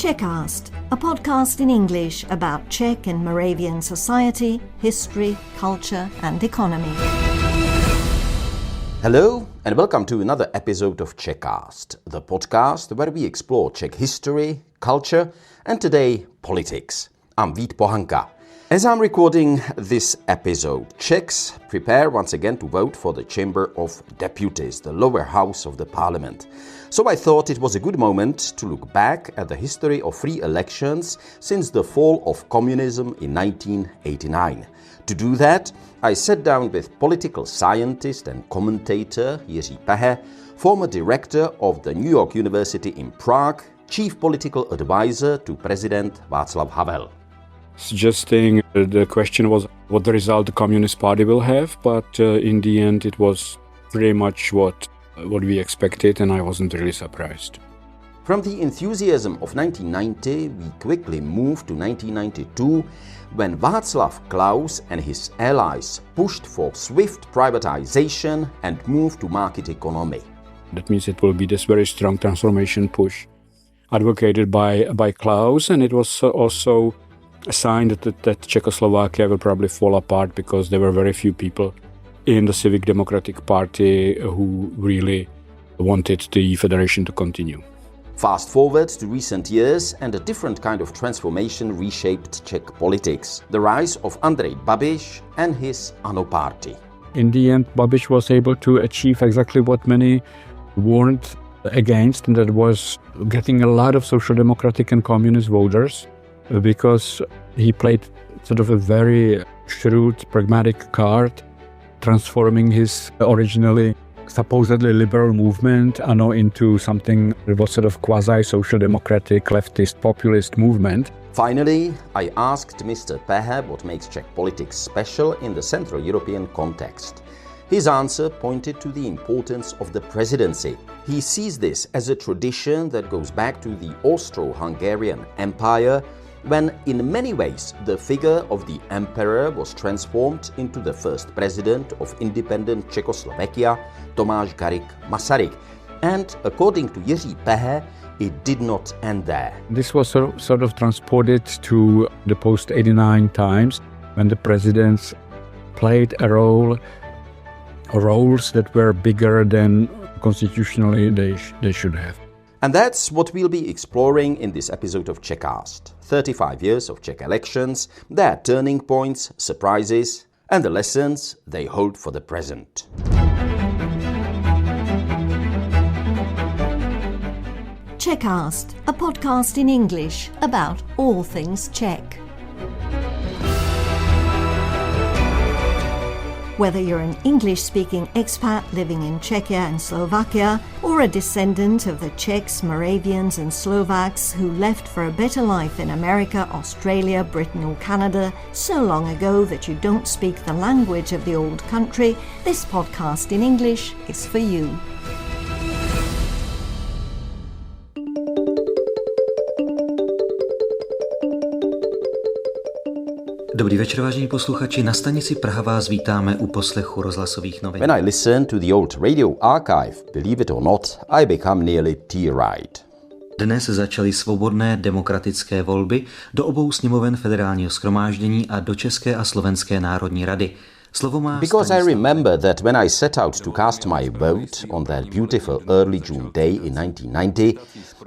Czechast, a podcast in English about Czech and Moravian society, history, culture and economy. Hello and welcome to another episode of Czechast, the podcast where we explore Czech history, culture and today politics. I'm Vít Pohanka. As I'm recording this episode, Czechs prepare once again to vote for the Chamber of Deputies, the lower house of the parliament. So I thought it was a good moment to look back at the history of free elections since the fall of communism in 1989. To do that, I sat down with political scientist and commentator Jiří Pehe, former director of the New York University in Prague, chief political advisor to President Václav Havel. Suggesting the question was what the result the Communist Party will have, but in the end it was pretty much what we expected, and I wasn't really surprised. From the enthusiasm of 1990, we quickly moved to 1992, when Václav Klaus and his allies pushed for swift privatization and moved to market economy. That means it will be this very strong transformation push advocated by Klaus, and it was also a sign that Czechoslovakia will probably fall apart because there were very few people in the Civic Democratic Party who really wanted the federation to continue. Fast forward to recent years and a different kind of transformation reshaped Czech politics. The rise of Andrej Babiš and his ANO party. In the end, Babiš was able to achieve exactly what many warned against, and that was getting a lot of social democratic and communist voters, because he played sort of a very shrewd, pragmatic card, transforming his originally supposedly liberal movement ANO into something that was sort of quasi-social democratic, leftist, populist movement. Finally, I asked Mr. Pehe what makes Czech politics special in the Central European context. His answer pointed to the importance of the presidency. He sees this as a tradition that goes back to the Austro-Hungarian Empire, when in many ways the figure of the emperor was transformed into the first president of independent Czechoslovakia, Tomáš Garrigue Masaryk. And according to Jiří Pehe, it did not end there. This was sort of transported to the post-89 times, when the presidents played roles that were bigger than constitutionally they should have. And that's what we'll be exploring in this episode of Czechast. 35 years of Czech elections, their turning points, surprises, and the lessons they hold for the present. Czechast, a podcast in English about all things Czech. Whether you're an English-speaking expat living in Czechia and Slovakia, or a descendant of the Czechs, Moravians and Slovaks who left for a better life in America, Australia, Britain or Canada so long ago that you don't speak the language of the old country, this podcast in English is for you. Dobrý večer, vážení posluchači, na stanici Praha vás vítáme u poslechu rozhlasových novin. When I listen to the old radio archive, believe it or not, I become nearly tear-eyed. Dnes začaly svobodné demokratické volby do obou sněmoven Federálního shromáždění a do České a Slovenské národní rady. Because I remember that when I set out to cast my vote on that beautiful early June day in 1990,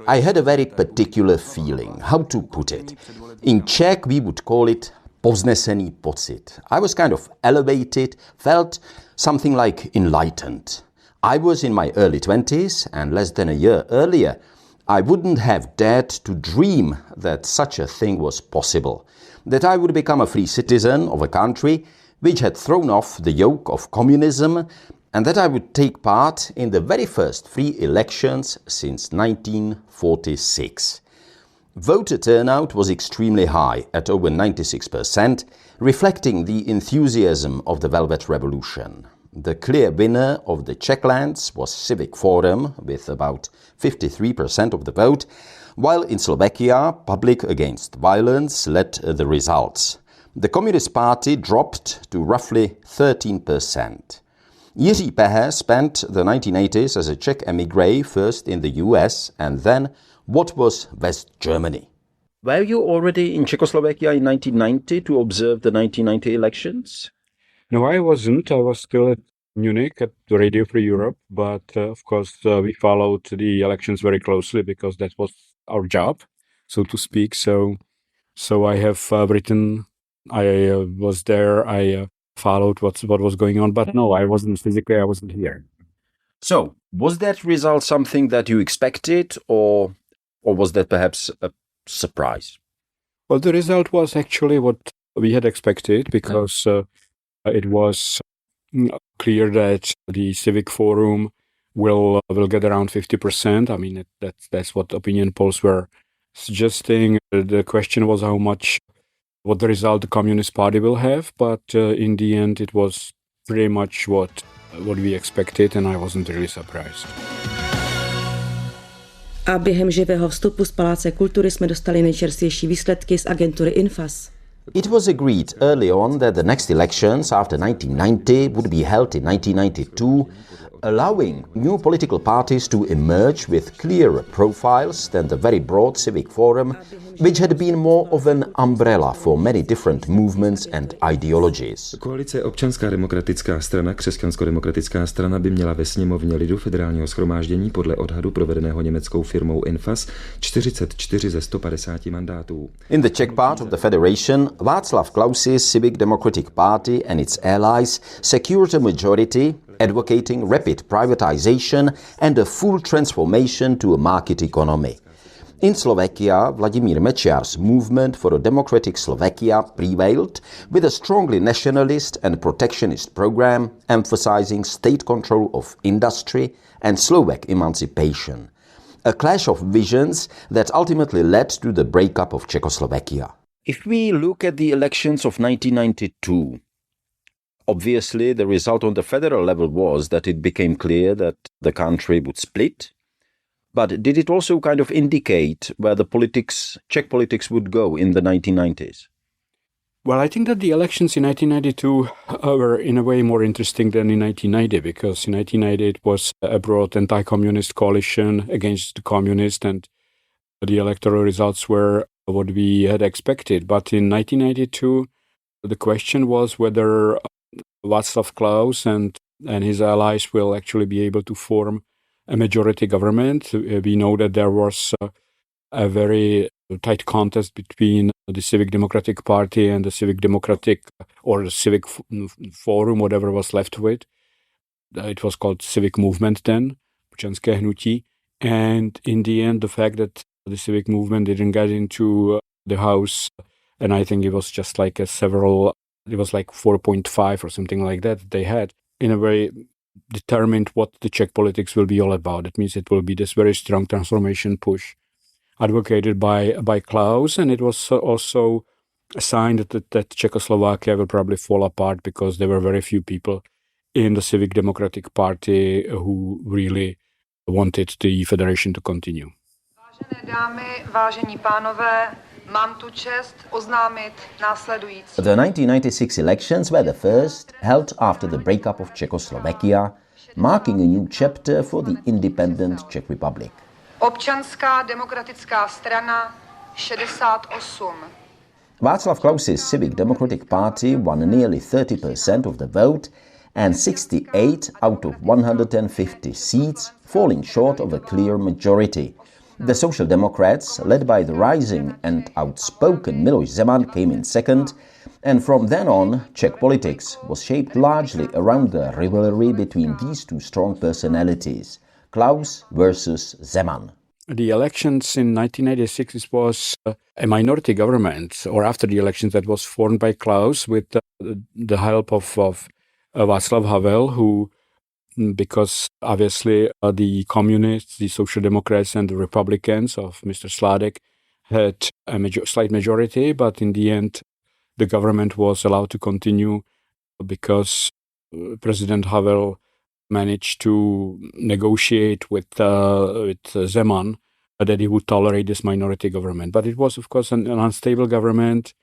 I had a very particular feeling. How to put it? In Czech we would call it povznesený pocit. I was kind of elevated, felt something like enlightened. I was in my early 20s, and less than a year earlier, I wouldn't have dared to dream that such a thing was possible, that I would become a free citizen of a country which had thrown off the yoke of communism, and that I would take part in the very first free elections since 1946. Voter turnout was extremely high, at over 96%, reflecting the enthusiasm of the Velvet Revolution. The clear winner of the Czechlands was Civic Forum, with about 53% of the vote, while in Slovakia, Public Against Violence led the results. The Communist Party dropped to roughly 13%. Jiří Pehe spent the 1980s as a Czech emigre, first in the US and then what was West Germany. Were you already in Czechoslovakia in 1990 to observe the 1990 elections? No, I wasn't. I was still at Munich at the Radio Free Europe, but of course we followed the elections very closely because that was our job, so to speak. So I have written. I was there. I followed what was going on, but no, I wasn't physically. I wasn't here. So, was that result something that you expected, or was that perhaps a surprise? Well, the result was actually what we had expected because it was clear that the Civic Forum will get around 50%. I mean, that's what opinion polls were suggesting. The question was what the result the Communist Party will have, but in the end it was pretty much what we expected, and I wasn't really surprised. A během živého vstupu z Paláce kultury jsme dostali nejčerstvější výsledky z agentury Infas. It was agreed early on that the next elections after 1990 would be held in 1992, allowing new political parties to emerge with clearer profiles than the very broad Civic Forum, which had been more of an umbrella for many different movements and ideologies. Koalice Občanská demokratická strana, Křesťansko-demokratická strana by měla ve sněmovně lidu federálního shromáždění podle odhadu provedeného německou firmou Infas 44 ze 150 mandátů. In the Czech part of the federation, Václav Klaus's Civic Democratic Party and its allies secured a majority, advocating rapid privatization and a full transformation to a market economy. In Slovakia, Vladimír Mečiar's movement for a democratic Slovakia prevailed with a strongly nationalist and protectionist program emphasizing state control of industry and Slovak emancipation. A clash of visions that ultimately led to the breakup of Czechoslovakia. If we look at the elections of 1992, obviously the result on the federal level was that it became clear that the country would split. But did it also kind of indicate where the Czech politics would go in the 1990s? Well, I think that the elections in 1992 were in a way more interesting than in 1990, because in 1990 it was a broad anti-communist coalition against the communists, and the electoral results were what we had expected. But in 1992, the question was whether Václav Klaus and his allies will actually be able to form a majority government. We know that there was a very tight contest between the Civic Democratic Party and the Civic Democratic or the Civic Forum, whatever was left of it. It was called Civic Movement then, Občanské hnutí. And in the end, the fact that the Civic Movement didn't get into the House, and I think it was just like it was like 4.5 or something like that they had, in a way determined what the Czech politics will be all about. It means it will be this very strong transformation push advocated by Klaus, and it was also a sign that Czechoslovakia will probably fall apart because there were very few people in the Civic Democratic Party who really wanted the federation to continue. Vážené dámy, vážení pánové, mám tu čest oznámit následující. The 1996 elections were the first held after the breakup of Czechoslovakia, marking a new chapter for the independent Czech Republic. Občanská demokratická strana 68. Václav Klaus's Civic Democratic Party won nearly 30% of the vote and 68 out of 150 seats, falling short of a clear majority. The Social Democrats, led by the rising and outspoken Miloš Zeman, came in second, and from then on, Czech politics was shaped largely around the rivalry between these two strong personalities, Klaus versus Zeman. The elections in 1996, it was a minority government, or after the elections, that was formed by Klaus with the help of Václav Havel, who, because obviously the communists, the Social Democrats and the Republicans of Mr. Sládek had a slight majority, but in the end the government was allowed to continue because President Havel managed to negotiate with Zeman that he would tolerate this minority government. But it was, of course, an unstable government,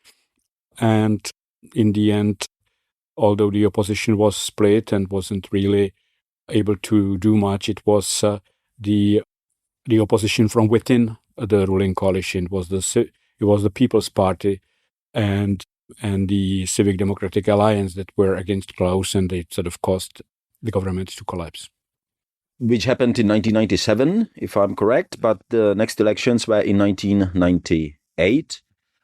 and in the end, although the opposition was split and wasn't really able to do much, it was the opposition from within the ruling coalition. It It was the People's Party and the Civic Democratic Alliance that were against Klaus, and they sort of caused the government to collapse. Which happened in 1997, if I'm correct, but the next elections were in 1998,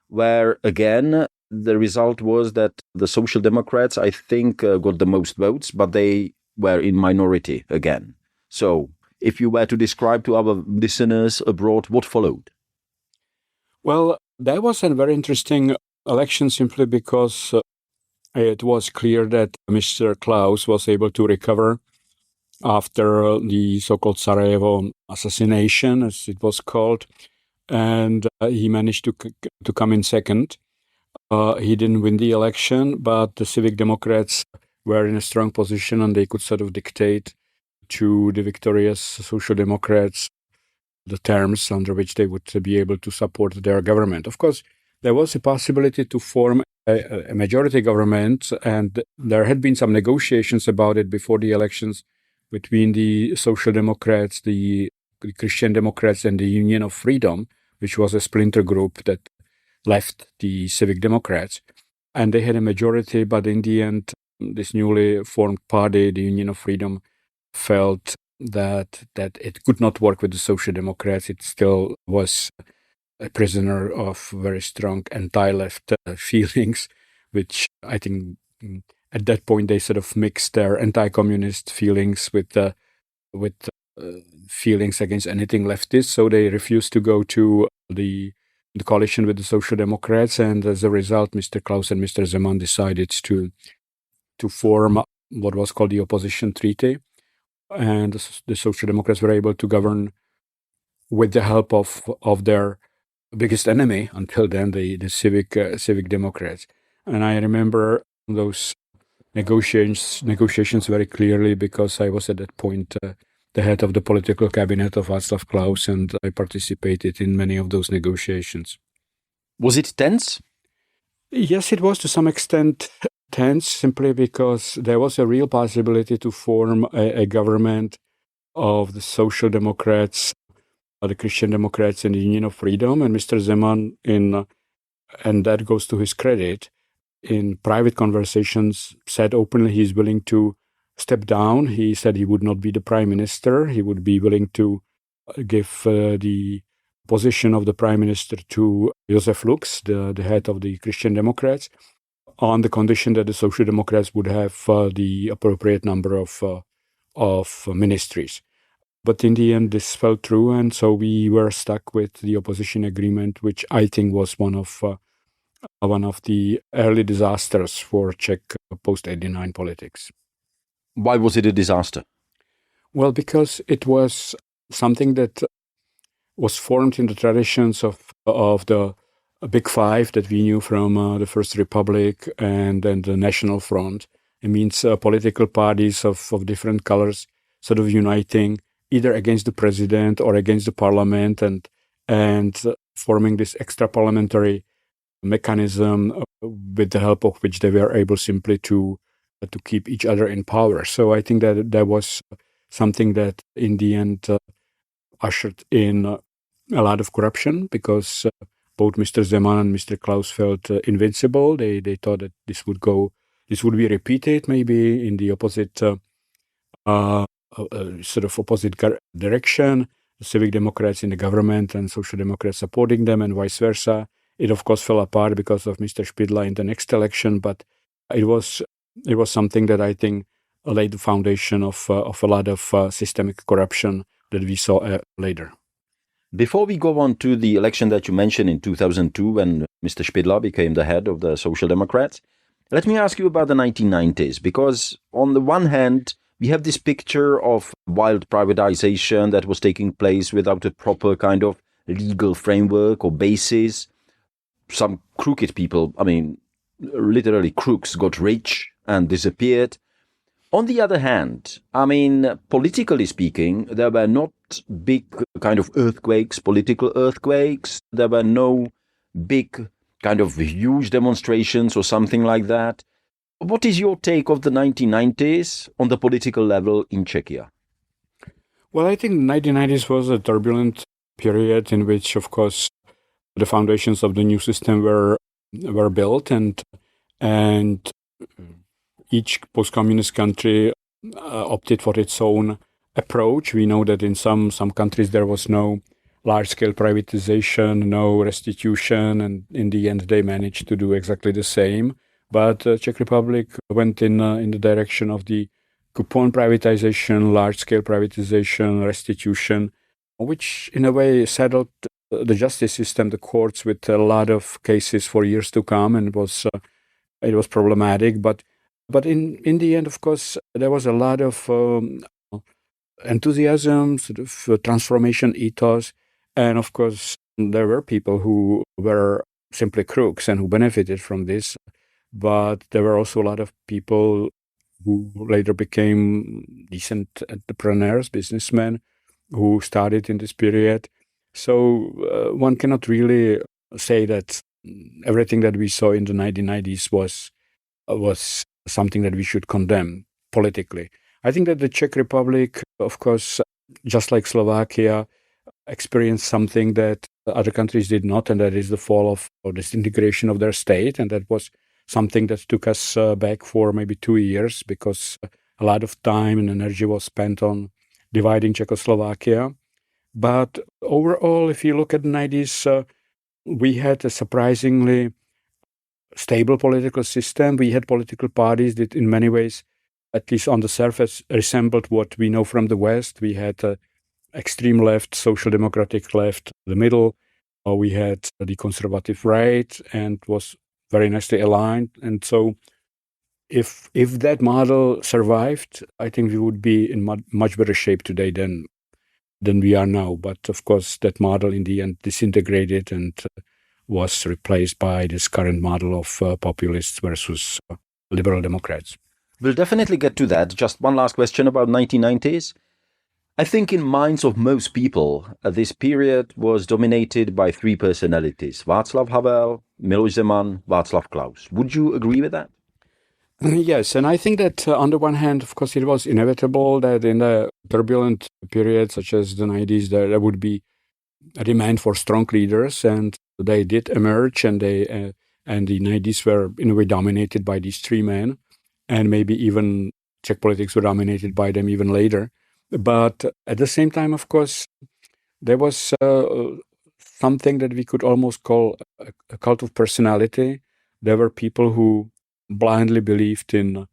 where again the result was that the Social Democrats, I think, got the most votes, but they were in minority again. So, if you were to describe to our listeners abroad, what followed? Well, that was a very interesting election simply because it was clear that Mr. Klaus was able to recover after the so-called Sarajevo assassination, as it was called, and he managed to come in second. He didn't win the election, but the Civic Democrats were in a strong position and they could sort of dictate to the victorious Social Democrats the terms under which they would be able to support their government. Of course, there was a possibility to form a majority government, and there had been some negotiations about it before the elections between the Social Democrats, the Christian Democrats, and the Union of Freedom, which was a splinter group that left the Civic Democrats. And they had a majority, but in the end, this newly formed party, the Union of Freedom, felt that it could not work with the Social Democrats. It still was a prisoner of very strong anti-left feelings, which I think at that point they sort of mixed their anti-communist feelings with feelings against anything leftist. So they refused to go to the coalition with the Social Democrats, and as a result, Mr. Klaus and Mr. Zeman decided to form what was called the Opposition Treaty, and the Social Democrats were able to govern with the help of their biggest enemy until then, the Civic Democrats. And I remember those negotiations very clearly because I was at that point the head of the political cabinet of Václav Klaus, and I participated in many of those negotiations. Was it tense? Yes, it was to some extent tense, simply because there was a real possibility to form a government of the Social Democrats, the Christian Democrats, and the Union of Freedom. And Mr. Zeman, and that goes to his credit, in private conversations said openly he's willing to step down. He said he would not be the prime minister. He would be willing to give the position of the prime minister to Josef Lux, the head of the Christian Democrats, on the condition that the Social Democrats would have the appropriate number of ministries. But in the end, this fell through, and so we were stuck with the opposition agreement, which I think was one of the early disasters for Czech post-89 politics. Why was it a disaster? Well, because it was something that was formed in the traditions of the Big Five that we knew from the First Republic and then the National Front. It means political parties of different colors sort of uniting either against the president or against the parliament, and forming this extra parliamentary mechanism with the help of which they were able simply to keep each other in power. So I think that was something that in the end ushered in a lot of corruption, because both Mr. Zeman and Mr. Klaus felt invincible. They thought that this would be repeated maybe in the opposite sort of opposite direction. The Civic Democrats in the government and Social Democrats supporting them, and vice versa. It of course fell apart because of Mr. Špidla in the next election, but it was something that I think laid the foundation of a lot of systemic corruption that we saw later. Before we go on to the election that you mentioned in 2002, when Mr. Špidla became the head of the Social Democrats, let me ask you about the 1990s, because on the one hand, we have this picture of wild privatization that was taking place without a proper kind of legal framework or basis. Some crooked people, I mean, literally crooks, got rich and disappeared. On the other hand, I mean, politically speaking, there were not big kind of earthquakes, political earthquakes. There were no big kind of huge demonstrations or something like that. What is your take of the 1990s on the political level in Czechia? Well, I think the 1990s was a turbulent period in which, of course, the foundations of the new system were built, and each post-communist country opted for its own approach. We know that in some countries there was no large-scale privatization, no restitution, and in the end they managed to do exactly the same. But Czech Republic went in the direction of the coupon privatization, large-scale privatization, restitution, which in a way settled the justice system, the courts, with a lot of cases for years to come, and it was problematic. But in the end, of course, there was a lot of enthusiasm, sort of transformation ethos, and of course there were people who were simply crooks and who benefited from this. But there were also a lot of people who later became decent entrepreneurs, businessmen, who started in this period. So one cannot really say that everything that we saw in the 1990s was something that we should condemn politically. I think that the Czech Republic, of course, just like Slovakia, experienced something that other countries did not, and that is the fall of or disintegration of their state. And that was something that took us back for maybe 2 years, because a lot of time and energy was spent on dividing Czechoslovakia. But overall, if you look at the 90s, we had a surprisingly stable political system. We had political parties that in many ways, at least on the surface, resembled what we know from the West. We had extreme left, social democratic left, the middle. We had the conservative right, and was very nicely aligned. And so if that model survived, I think we would be in much better shape today than we are now. But of course, that model in the end disintegrated and was replaced by this current model of populists versus liberal Democrats. We'll definitely get to that. Just one last question about 1990s. I think in minds of most people, this period was dominated by three personalities: Václav Havel, Miloš Zeman, Václav Klaus. Would you agree with that? Yes, and I think that on the one hand, of course, it was inevitable that in a turbulent period such as the 90s, there would be a demand for strong leaders, and they did emerge, and the 90s were in a way dominated by these three men, and maybe even Czech politics were dominated by them even later. But at the same time, of course, there was something that we could almost call a cult of personality. There were people who blindly believed in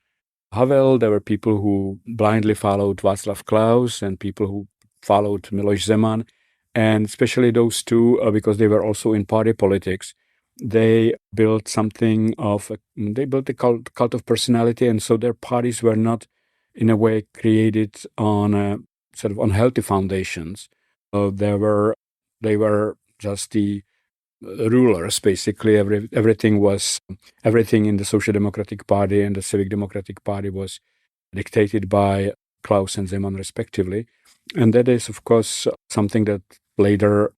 Havel. There were people who blindly followed Václav Klaus, and people who followed Miloš Zeman. And especially those two, because they were also in party politics, they built a cult of personality. And so their parties were not, in a way, created on sort of unhealthy foundations. They were just the rulers, basically. Everything in the Social Democratic Party and the Civic Democratic Party was dictated by Klaus and Zeman, respectively. And that is, of course, something that later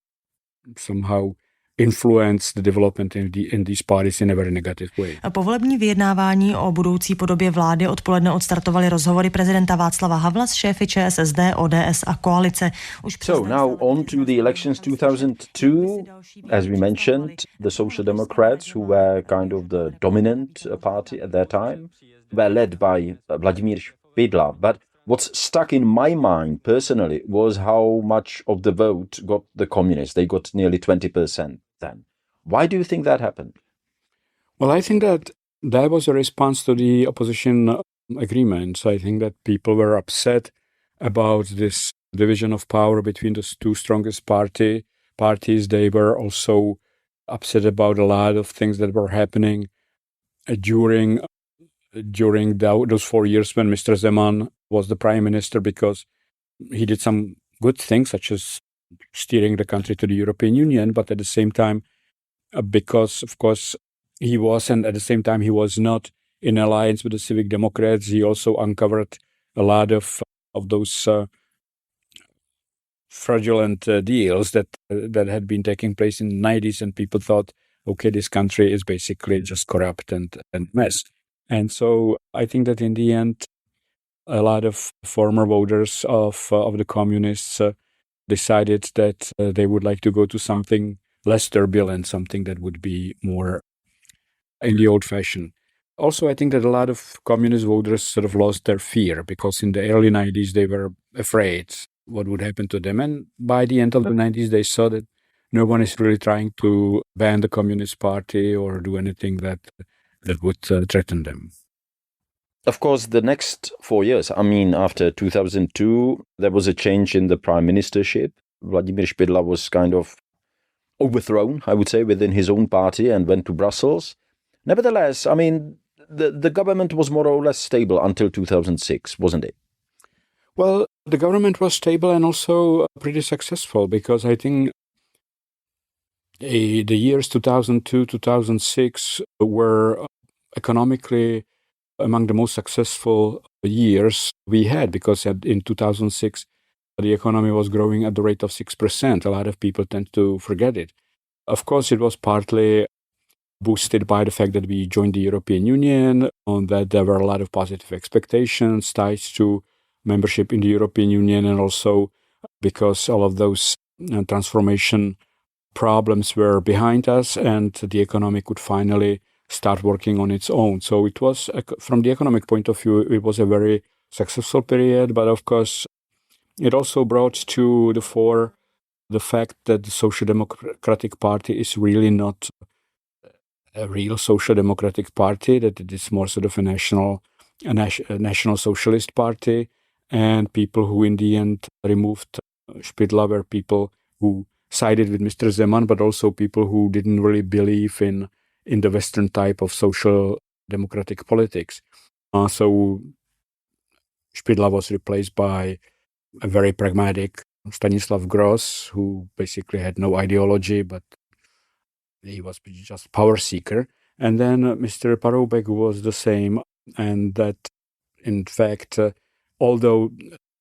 somehow influence the development in these parties in a very negative way. Povolební vyjednávání o budoucí podobě vlády odpoledne odstartovaly rozhovory prezidenta Václava Havla s šéfy ČSSD, ODS a koalice. So now on to the elections 2002. As we mentioned, the Social Democrats, who were kind of the dominant party at that time, were led by Vladimír Špidla. But what's stuck in my mind personally was how much of the vote got the communists. They got nearly 20% then. Why do you think that happened? Well, I think that was a response to the opposition agreements. I think that people were upset about this division of power between the two strongest parties. They were also upset about a lot of things that were happening during those 4 years when Mr. Zeman was the prime minister, because he did some good things, such as steering the country to the European Union, but at the same time, because, of course, he was not in alliance with the Civic Democrats, he also uncovered a lot of those fraudulent deals that had been taking place in the 90s, and people thought, okay, this country is basically just corrupt and mess. And so I think that in the end, a lot of former voters of the communists decided that they would like to go to something less turbulent, something that would be more in the old fashion. Also, I think that a lot of communist voters sort of lost their fear because in the early 90s, they were afraid what would happen to them. And by the end of the 90s, they saw that no one is really trying to ban the Communist Party or do anything that would threaten them. Of course, the next 4 years, I mean, after 2002, there was a change in the prime ministership. Vladimír Špidla was kind of overthrown, I would say, within his own party and went to Brussels. Nevertheless, I mean, the government was more or less stable until 2006, wasn't it? Well, the government was stable and also pretty successful because I think the years 2002, 2006 were economically among the most successful years we had because in 2006, the economy was growing at the rate of 6%. A lot of people tend to forget it. Of course, it was partly boosted by the fact that we joined the European Union, and that there were a lot of positive expectations tied to membership in the European Union, and also because all of those transformation problems were behind us and the economy could finally start working on its own. So it was, from the economic point of view, it was a very successful period, but of course, it also brought to the fore the fact that the Social Democratic Party is really not a real social democratic party, that it is more sort of a national socialist party, and people who in the end removed Špidla were people who sided with Mr. Zeman, but also people who didn't really believe in the Western type of social democratic politics. So Špidla was replaced by a very pragmatic Stanislav Gross, who basically had no ideology, but he was just power seeker. And then Mr. Paroubek was the same. And that, in fact, although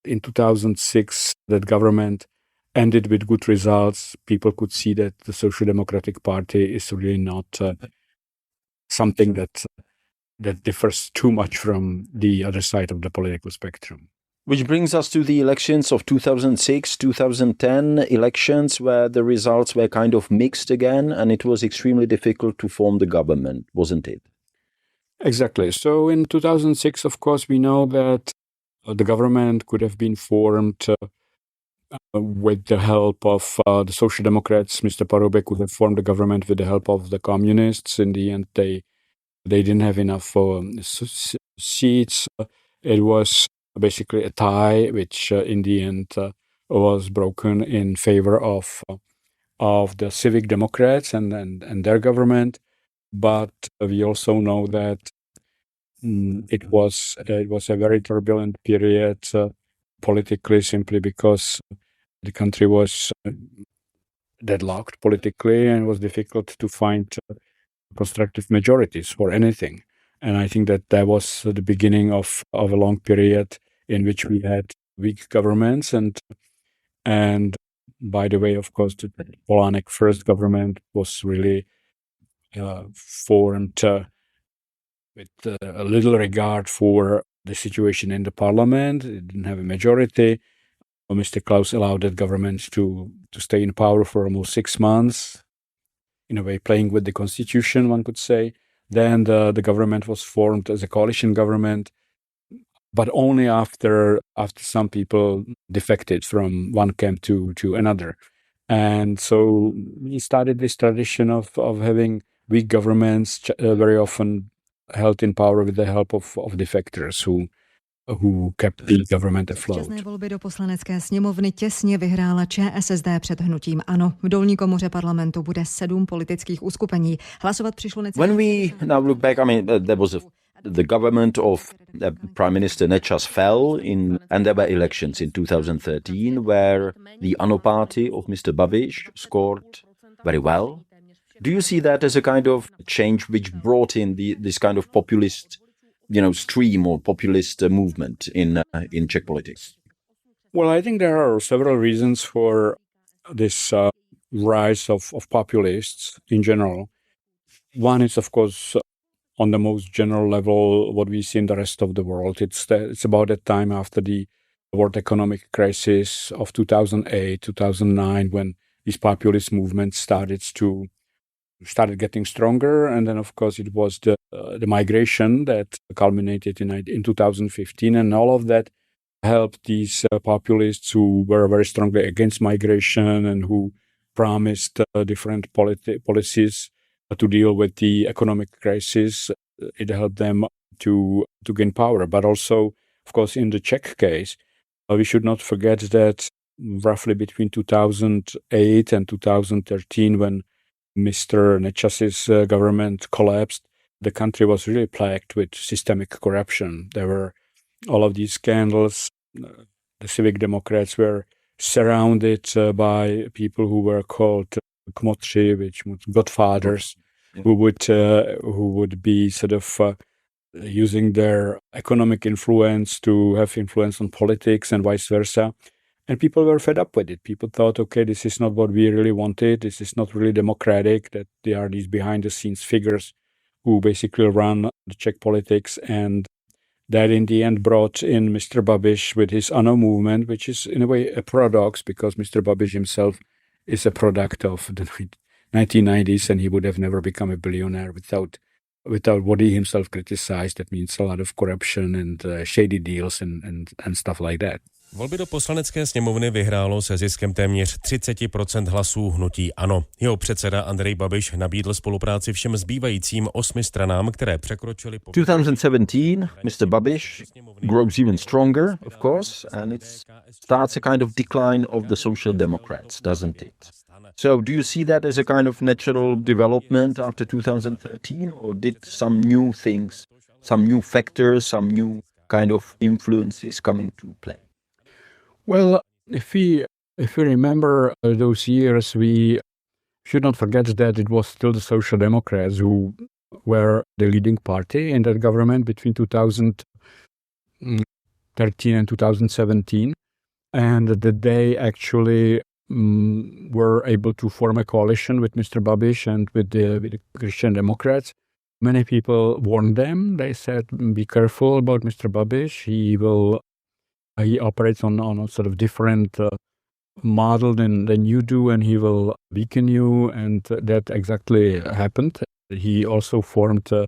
in 2006 that government ended with good results, people could see that the Social Democratic Party is really not something that differs too much from the other side of the political spectrum. Which brings us to the elections of 2006, 2010 elections, where the results were kind of mixed again, and it was extremely difficult to form the government, wasn't it? Exactly. So in 2006, of course, we know that the government could have been formed with the help of the Social Democrats. Mr. Paroubek could have formed the government with the help of the Communists. In the end, they didn't have enough seats. It was basically a tie, which in the end was broken in favor of the Civic Democrats and their government. But we also know that it was a very turbulent period politically, simply because the country was deadlocked politically and it was difficult to find constructive majorities for anything. And I think that was the beginning of a long period in which we had weak governments. And by the way, of course, the Polanec first government was really formed with a little regard for the situation in the parliament. It didn't have a majority. Mr. Klaus allowed that government to stay in power for almost 6 months, in a way playing with the constitution, one could say. Then the government was formed as a coalition government, but only after some people defected from one camp to another. And so we started this tradition of having weak governments, very often held in power with the help of defectors who kept the government afloat. Předčasné volby do poslanecké sněmovny těsně vyhrála ČSSD před hnutím ANO. V dolní komoře parlamentu bude 7 politických uskupení. Hlasovat přišlo necelých... When we now look back, I mean, there was the government of Prime Minister Nečas fell and there were elections in 2013 where the ANO party of Mr. Babiš scored very well. Do you see that as a kind of change which brought in this kind of populist, stream or populist movement in Czech politics? Well, I think there are several reasons for this rise of populists in general. One is, of course, on the most general level, what we see in the rest of the world. It's about that time after the world economic crisis of 2008, 2009, when these populist movements started getting stronger. And then, of course, it was the migration that culminated in 2015. And all of that helped these populists who were very strongly against migration and who promised different policies to deal with the economic crisis. It helped them to gain power. But also, of course, in the Czech case, we should not forget that roughly between 2008 and 2013, when Mr. Nečas's government collapsed, the country was really plagued with systemic corruption. There were all of these scandals. The Civic Democrats were surrounded by people who were called kmotři, which means godfathers, who would be sort of using their economic influence to have influence on politics and vice versa. And people were fed up with it. People thought, okay, this is not what we really wanted. This is not really democratic, that there are these behind-the-scenes figures who basically run the Czech politics. And that in the end brought in Mr. Babiš with his ANO movement, which is in a way a paradox because Mr. Babiš himself is a product of the 1990s and he would have never become a billionaire without what he himself criticized. That means a lot of corruption and shady deals and stuff like that. Volby do poslanecké sněmovny vyhrálo se ziskem téměř 30% hlasů hnutí ANO. Jeho předseda Andrej Babiš nabídl spolupráci všem zbývajícím 8 stranám, které překročily... 2017, Mr. Babiš grows even stronger, of course, and it starts a kind of decline of the Social Democrats, doesn't it? So do you see that as a kind of natural development after 2013, or did some new things, some new factors, some new kind of influences come into play? Well, if we remember those years, we should not forget that it was still the Social Democrats who were the leading party in that government between 2013 and 2017, and that they actually were able to form a coalition with Mr. Babiš and with the Christian Democrats. Many people warned them. They said, be careful about Mr. Babiš. He operates on a sort of different model than you do, and he will weaken you. And that exactly happened. He also formed a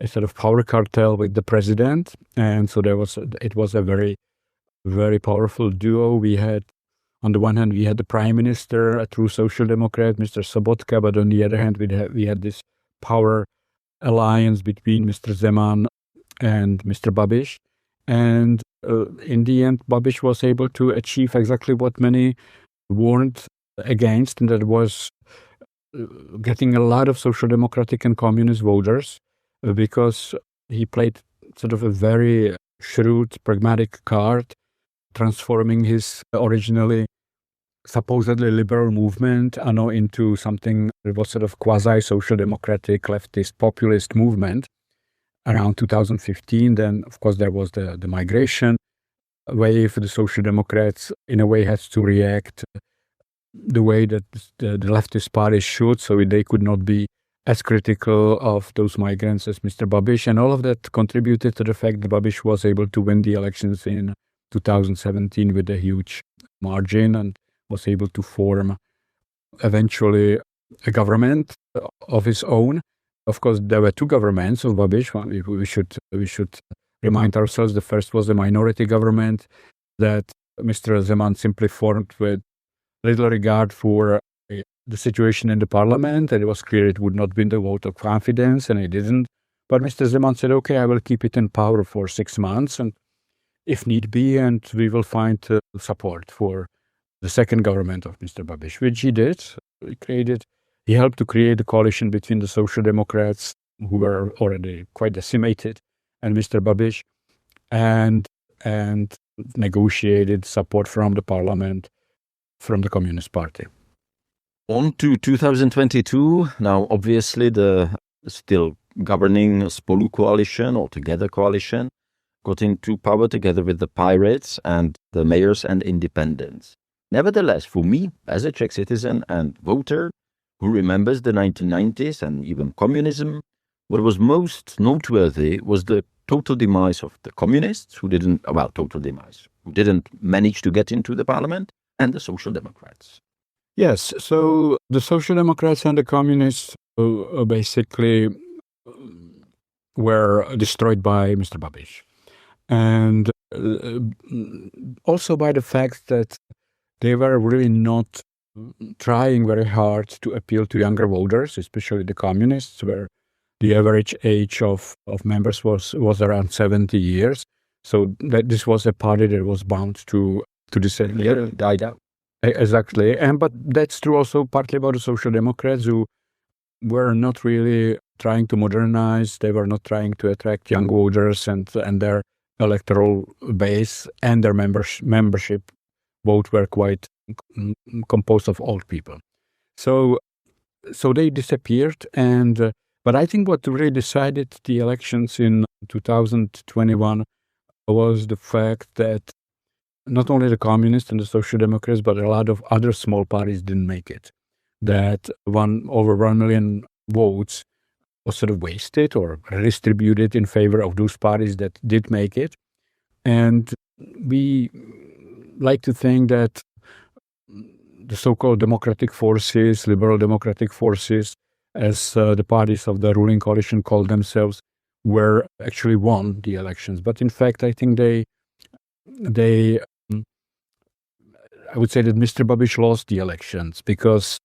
sort of power cartel with the president. And so it was a very, very powerful duo. We had, on the one hand, we had the prime minister, a true social democrat, Mr. Sobotka, but on the other hand, we had this power alliance between Mr. Zeman and Mr. Babiš. And in the end, Babiš was able to achieve exactly what many warned against, and that was getting a lot of social democratic and communist voters because he played sort of a very shrewd, pragmatic card, transforming his originally supposedly liberal movement ANO into something that was sort of quasi-social democratic, leftist, populist movement. Around 2015, then, of course, there was the migration wave. The Social Democrats, in a way, had to react the way that the leftist parties should, so they could not be as critical of those migrants as Mr. Babiš. And all of that contributed to the fact that Babiš was able to win the elections in 2017 with a huge margin and was able to form eventually a government of his own. Of course, there were two governments of Babiš. We should remind ourselves the first was a minority government that Mr. Zeman simply formed with little regard for the situation in the parliament, and it was clear it would not win the vote of confidence, and it didn't. But Mr. Zeman said, okay, I will keep it in power for 6 months, and if need be, and we will find support for the second government of Mr. Babiš, which he did. He helped to create a coalition between the Social Democrats, who were already quite decimated, and Mr. Babiš, and negotiated support from the parliament, from the Communist Party. On to 2022. Now, obviously, the still governing Spolu coalition or Together coalition got into power together with the Pirates and the Mayors and Independents. Nevertheless, for me, as a Czech citizen and voter, who remembers the 1990s and even communism, what was most noteworthy was the total demise of the communists, who didn't manage to get into the parliament, and the Social Democrats. Yes, so the Social Democrats and the Communists basically were destroyed by Mr. Babiš. And also by the fact that they were really not trying very hard to appeal to younger voters, especially the communists, where the average age of members was around 70 years. So that this was a party that was bound to disappear, died out. Exactly. But that's true also partly about the Social Democrats, who were not really trying to modernize. They were not trying to attract young voters and their electoral base and their membership vote were quite composed of old people. So they disappeared. But I think what really decided the elections in 2021 was the fact that not only the communists and the Social Democrats, but a lot of other small parties didn't make it. That over 1 million votes was sort of wasted or redistributed in favor of those parties that did make it. And we like to think that the so-called democratic forces, liberal democratic forces, as the parties of the ruling coalition called themselves, were actually won the elections. But in fact, I think they I would say that Mr. Babiš lost the elections because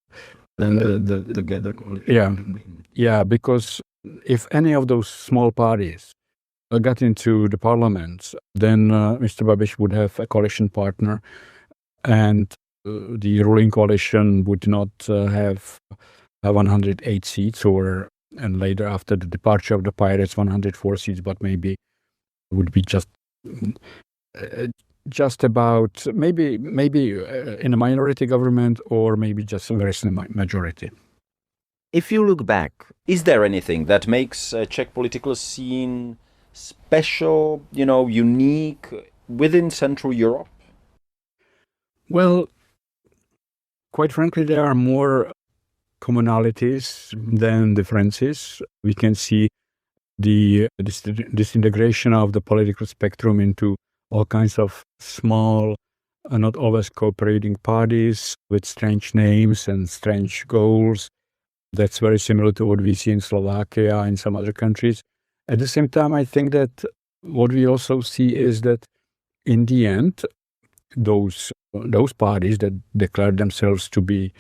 because if any of those small parties got into the parliament, then Mr. Babiš would have a coalition partner, and the ruling coalition would not have 108 seats, and later after the departure of the Pirates, 104 seats, but maybe would be just about maybe in a minority government, or maybe just a very slim majority. If you look back, is there anything that makes a Czech political scene special, unique within Central Europe? Well, quite frankly, there are more commonalities than differences. We can see the disintegration of the political spectrum into all kinds of small, not always cooperating parties with strange names and strange goals. That's very similar to what we see in Slovakia and some other countries. At the same time, I think that what we also see is that in the end, those parties that declared themselves to be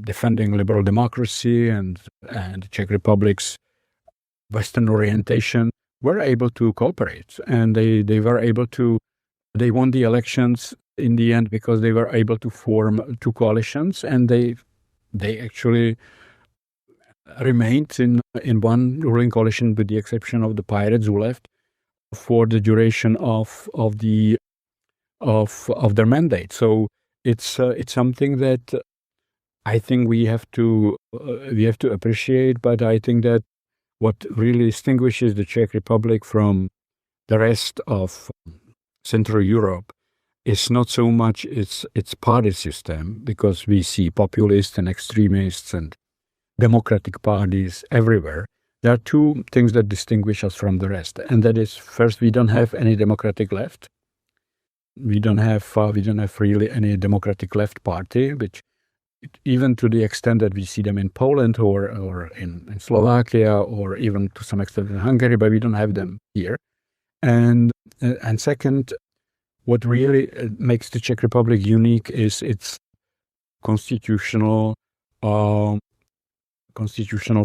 defending liberal democracy and the Czech Republic's Western orientation were able to cooperate, and they won the elections in the end because they were able to form two coalitions, and they actually remained in one ruling coalition, with the exception of the Pirates, who left for the duration of their mandate. So it's something that I think we have to appreciate. But I think that what really distinguishes the Czech Republic from the rest of Central Europe is not so much its party system, because we see populists and extremists and democratic parties everywhere. There are two things that distinguish us from the rest, and that is, first, we don't have any democratic left. We don't have really any democratic left party, which, even to the extent that we see them in Poland or in Slovakia, or even to some extent in Hungary, but we don't have them here. And second, what really makes the Czech Republic unique is its constitutional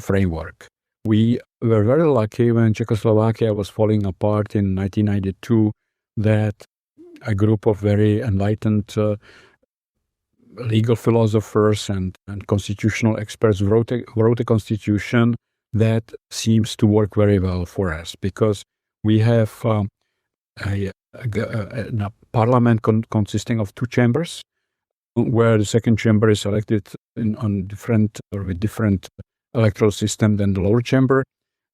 framework. We were very lucky when Czechoslovakia was falling apart in 1992 that a group of very enlightened legal philosophers and constitutional experts wrote a constitution that seems to work very well for us, because we have a parliament consisting of two chambers, where the second chamber is elected with different electoral system than the lower chamber,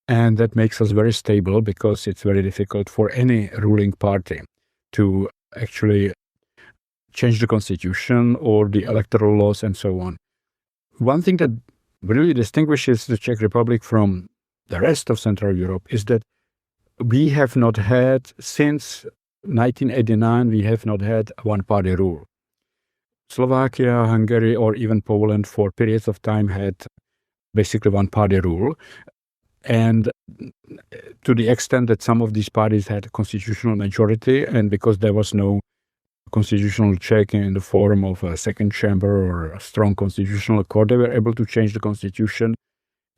and that makes us very stable, because it's very difficult for any ruling party to actually change the constitution or the electoral laws and so on. One thing that really distinguishes the Czech Republic from the rest of Central Europe is that we have not had, since 1989, we have not had one-party rule. Slovakia, Hungary, or even Poland for periods of time had basically one-party rule. And to the extent that some of these parties had a constitutional majority, and because there was no constitutional check in the form of a second chamber or a strong constitutional court, they were able to change the constitution.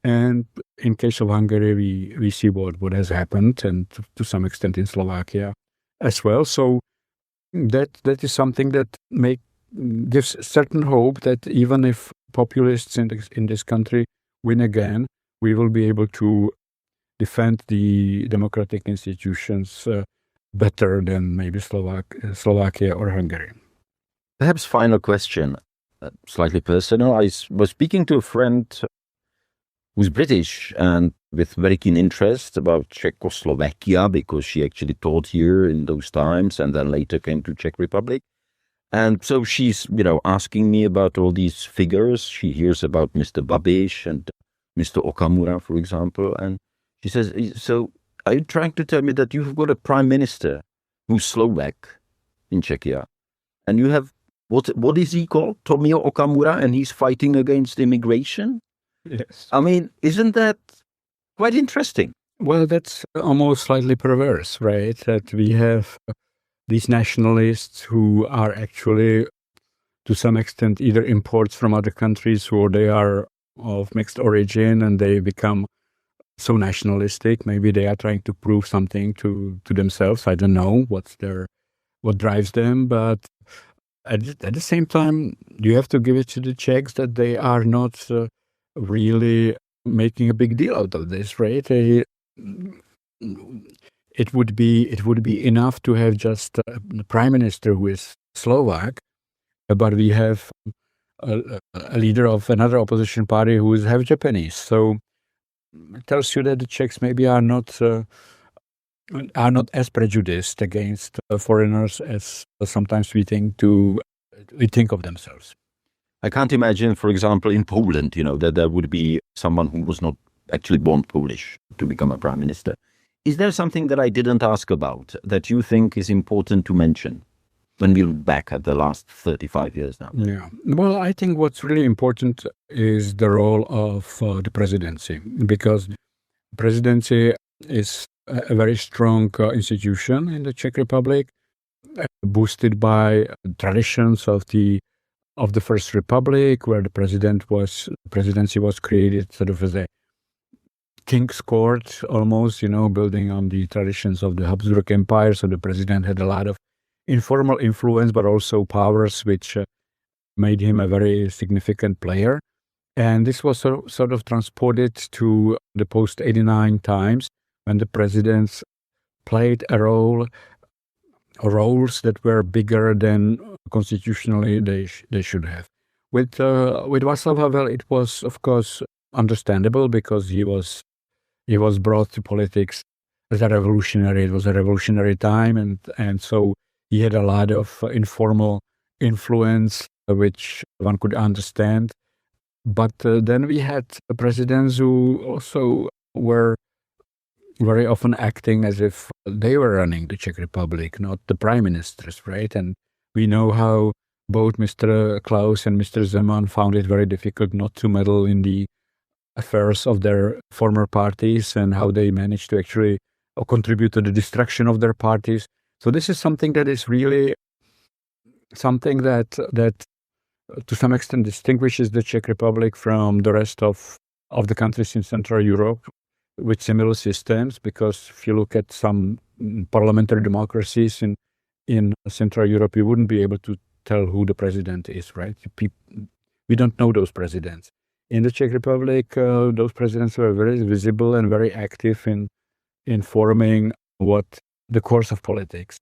And in case of Hungary, we see what has happened, and to some extent in Slovakia as well. So that is something that gives certain hope that even if populists in this country win again, we will be able to defend the democratic institutions better than maybe Slovakia or Hungary. Perhaps final question, slightly personal. I was speaking to a friend who's British and with very keen interest about Czechoslovakia, because she actually taught here in those times and then later came to Czech Republic. And so she's, asking me about all these figures. She hears about Mr. Babiš and Mr. Okamura, for example. And she says, so are you trying to tell me that you've got a prime minister who's Slovak in Czechia? And you have, what is he called? Tomio Okamura, and he's fighting against immigration? Yes. I mean, isn't that quite interesting? Well, that's almost slightly perverse, right? That we have these nationalists who are actually, to some extent, either imports from other countries or they are of mixed origin and they become so nationalistic. Maybe they are trying to prove something to themselves. I don't know what drives them, but at the same time, you have to give it to the Czechs that they are not really making a big deal out of this, right? It would be enough to have just a prime minister who is Slovak, but we have a leader of another opposition party who is half Japanese. So it tells you that the Czechs maybe are not as prejudiced against foreigners as sometimes we think of themselves. I can't imagine, for example, in Poland, that there would be someone who was not actually born Polish to become a prime minister. Is there something that I didn't ask about that you think is important to mention when we look back at the last 35 years now? Yeah. Well, I think what's really important is the role of the presidency, because presidency is a very strong institution in the Czech Republic, boosted by traditions of the First Republic, where the presidency was created sort of as a king's court, almost, building on the traditions of the Habsburg Empire. So the president had a lot of informal influence, but also powers which made him a very significant player. And this was sort of transported to the post-89 times when the presidents played roles that were bigger than constitutionally they should have. With Václav Havel, it was, of course, understandable because he was brought to politics as a revolutionary. It was a revolutionary time, and so he had a lot of informal influence, which one could understand. But then we had presidents who also were very often acting as if they were running the Czech Republic, not the prime ministers, right? And we know how both Mr. Klaus and Mr. Zeman found it very difficult not to meddle in the affairs of their former parties and how they managed to actually contribute to the destruction of their parties. So this is something that is really something that to some extent distinguishes the Czech Republic from the rest of the countries in Central Europe with similar systems, because if you look at some parliamentary democracies in Central Europe, you wouldn't be able to tell who the president is, right? We don't know those presidents. In the Czech Republic, those presidents were very visible and very active in forming what the course of politics.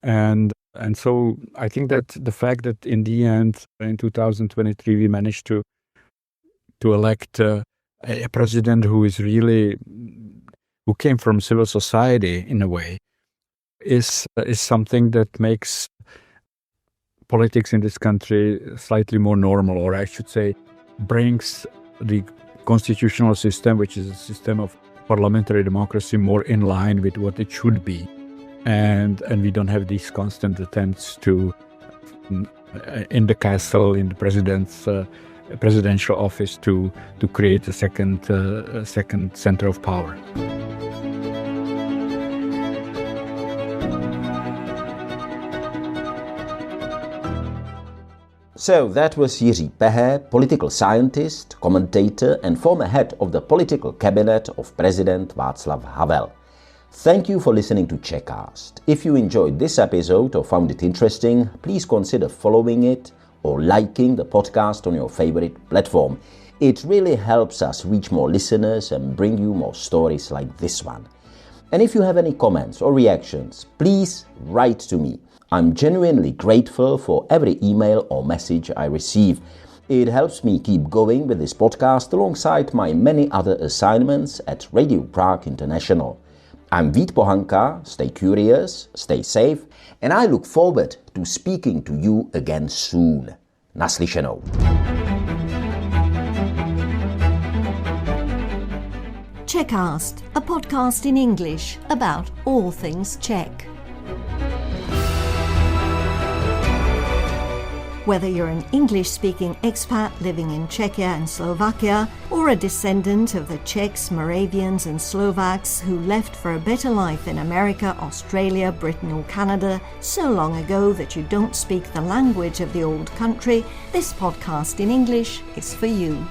And so I think that the fact that in the end, in 2023, we managed to elect a president who came from civil society in a way, is something that makes politics in this country slightly more normal, or I should say, brings the constitutional system, which is a system of parliamentary democracy, more in line with what it should be. And we don't have these constant attempts to in the castle, in the presidential office to create a second center of power. So that was Jiří Pehe, political scientist, commentator and former head of the political cabinet of President Václav Havel. Thank you for listening to Czechast. If you enjoyed this episode or found it interesting, please consider following it or liking the podcast on your favorite platform. It really helps us reach more listeners and bring you more stories like this one. And if you have any comments or reactions, please write to me. I'm genuinely grateful for every email or message I receive. It helps me keep going with this podcast alongside my many other assignments at Radio Prague International. I'm Vít Pohanka, stay curious, stay safe, and I look forward to speaking to you again soon. Naslyšenou. Czechast, a podcast in English about all things Czech. Whether you're an English-speaking expat living in Czechia and Slovakia, or a descendant of the Czechs, Moravians and Slovaks who left for a better life in America, Australia, Britain or Canada so long ago that you don't speak the language of the old country, this podcast in English is for you.